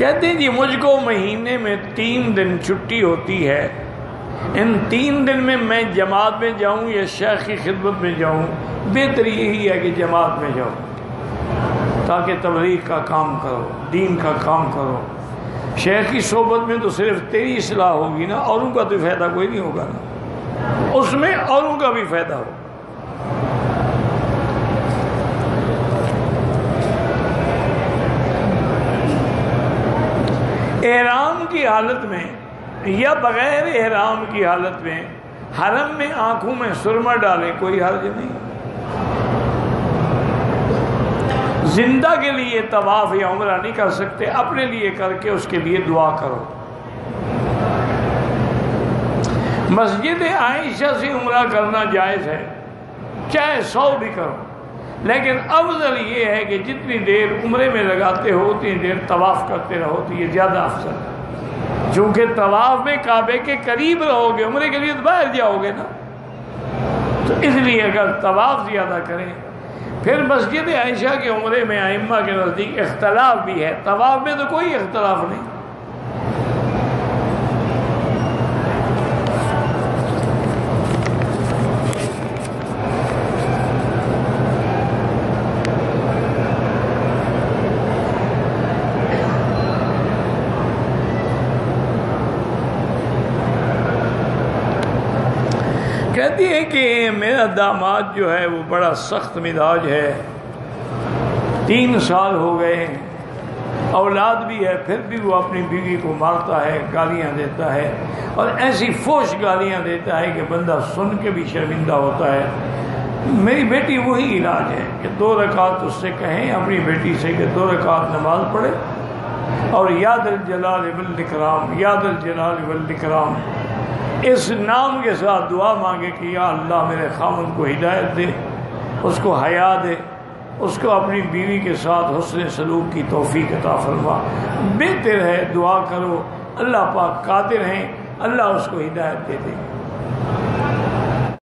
कहते हैं जी मुझको महीने में 3 दिन छुट्टी होती है, इन 3 दिन में मैं जमात में जाऊं या शेख की खिदमत में जाऊं, बेहतर यही है कि जमात में जाऊं ताकि तबलीग का काम करो, दीन का काम करो। शेख की सोबत में तो सिर्फ तेरी इस्लाह होगी ना, औरों का तो फ़ायदा कोई नहीं होगा ना, उसमें औरों का भी फ़ायदा हो। एहराम की हालत में या बग़ैर एहराम की हालत में हरम में आंखों में सुरमा डालें, कोई हर्ज नहीं। जिंदा के लिए तवाफ या उम्रा नहीं कर सकते, अपने लिए करके उसके लिए दुआ करो। मस्जिद आयशा से उम्रा करना जायज़ है, चाहे 100 भी करो, लेकिन अफजल ये है कि जितनी देर उम्रे में लगाते हो उतनी देर तवाफ़ करते रहो, तो ये ज़्यादा अफजल है। चूँकि तवाफ़ में काबे के करीब रहोगे, उम्रे के लिए तो बाहर जाओगे ना, तो इसलिए अगर तवाफ़ ज़्यादा करें। फिर मस्जिद आयशा के उम्रे में आइम्मा के नज़दीक इख्तलाफ भी है, तवाफ़ में तो कोई इख्तलाफ नहीं। कहती है कि मेरा दामाद जो है वो बड़ा सख्त मिजाज है, 3 साल हो गए, औलाद भी है, फिर भी वो अपनी बीवी को मारता है, गालियां देता है, और ऐसी फोश गालियां देता है कि बंदा सुन के भी शर्मिंदा होता है। मेरी बेटी वही इलाज है कि 2 रकात उससे कहें अपनी बेटी से कि 2 रकात नमाज पढ़े और यादल जलाल वल इकराम, यादल जलाल वल इकराम इस नाम के साथ दुआ मांगे कि या अल्लाह मेरे खामद को हिदायत दे, उसको हया दे, उसको अपनी बीवी के साथ हुस्न सलूक की तौफीक अता फरमा। बेहतर है दुआ करो, अल्लाह पाक कादिर हैं, अल्लाह उसको हिदायत दे दे।